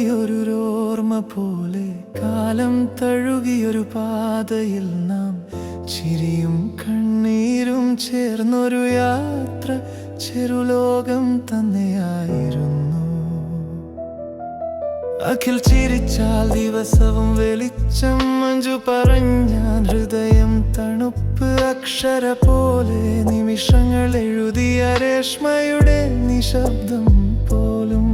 ഒഴുകിയൊരോർമ്മ പോലെ കാലം തഴുകിയൊരു പാതയിൽ നാം ചിരിയും കണ്ണീരും ചേർന്നൊരു യാത്ര ചെറുലോകം തന്നെയായിരുന്നു. അഖിൽ ചിരിച്ചാൽ ദിവസവും വെളിച്ചം, മഞ്ജു പറഞ്ഞാൽ ഹൃദയം തണുപ്പ്, അക്ഷര പോലെ നിമിഷങ്ങൾ എഴുതിയ രേഷ്മയുടെ നിശബ്ദം പോലും.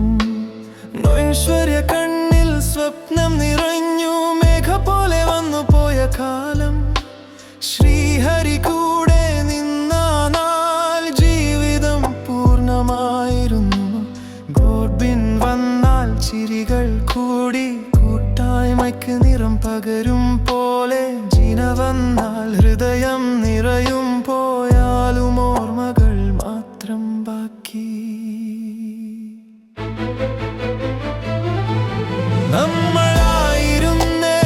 ഐശ്വര്യ കണ്ണിൽ സ്വപ്നം നിറഞ്ഞു, മേഘ പോലെ വന്നു പോയ കാലം. ശ്രീഹരി കൂടെ നിന്ന നാൾ ജീവിതം പൂർണ്ണമായിരുന്നു. ഗോർബിൻ വന്നാൽ ചിരികൾ കൂടി കൂട്ടായ്മയ്ക്ക് നിറം പകരും പോലെ. ജീന വന്നാൽ ഹൃദയം നിറയും, പോയാലും ഓർമ്മകൾ മാത്രം ബാക്കി. നമ്മളായിരുന്നേ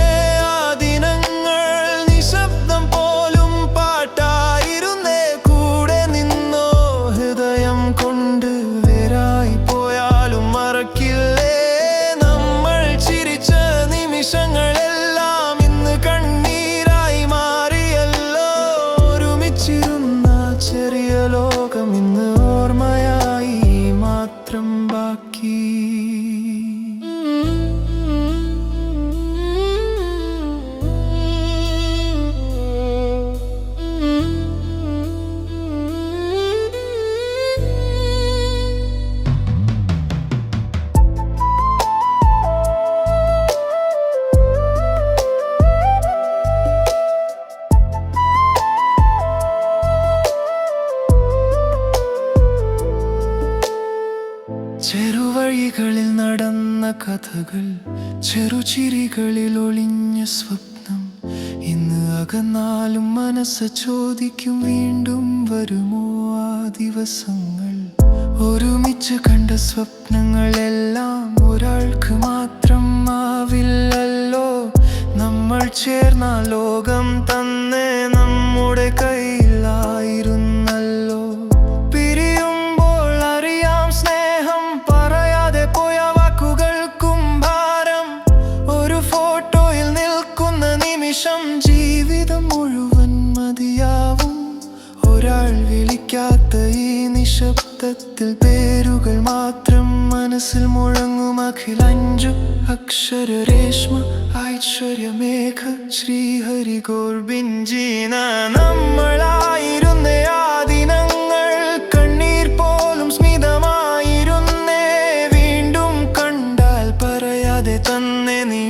ആ ദിനങ്ങൾ, നിശബ്ദം പോലും പാട്ടായിരുന്നേ. കൂടെ നിന്നോ ഹൃദയം കൊണ്ട്, വേരായി പോയാലും മറക്കില്ലേ. നമ്മൾ ചിരിച്ച നിമിഷങ്ങളെല്ലാം ഇന്ന് കണ്ണീരായി മാറിയല്ലോ. ഒരുമിച്ചിരുന്ന ചെറിയ ലോകം ഇന്ന് ഓർമ്മയായി മാത്രം ബാക്കി. ചെറുവഴികളിൽ നടന്ന കഥകൾ, ചെറുചിരികളിൽ ഒളിഞ്ഞ സ്വപ്നം. ഇന്ന് അകന്നാലും മനസ്സ് ചോദിക്കും, വീണ്ടും വരുമോ ആ ദിവസങ്ങൾ. ഒരുമിച്ച് കണ്ട സ്വപ്നങ്ങളെല്ലാം ഒരാൾക്ക് മാത്രം ആവില്ലല്ലോ. നമ്മൾ ചേർന്ന ലോകം തന്നെ നമ്മുടെ കയ്യിലായിരുന്നല്ലോ. പിരിയുമ്പോൾ അറിയാം സ്നേഹം, പറയാതെ പോയ വാക്കുകൾക്കും ഭാരം. ഒരു ഫോട്ടോയിൽ നിൽക്കുന്ന നിമിഷം ജീവിതം മുഴുവൻ മതിയാവും. ഒരാൾ വിളിക്കാത്ത ഈ നിശബ്ദത്തിൽ പേരുകൾ മാത്രം മനസ്സിൽ മുഴങ്ങും. അഖിൽ, അഞ്ജു, അക്ഷര, രേഷ്മ, ഐശ്വര്യ, മേഘ, ശ്രീഹരി, ഗോർബിൻ, ജീന. നമ്മളായിരുന്നേ ആ ദിനങ്ങൾ, കണ്ണീർ പോലും സ്മിതമായിരുന്നേ. വീണ്ടും കണ്ടാൽ പറയാതെ തന്നെ നീ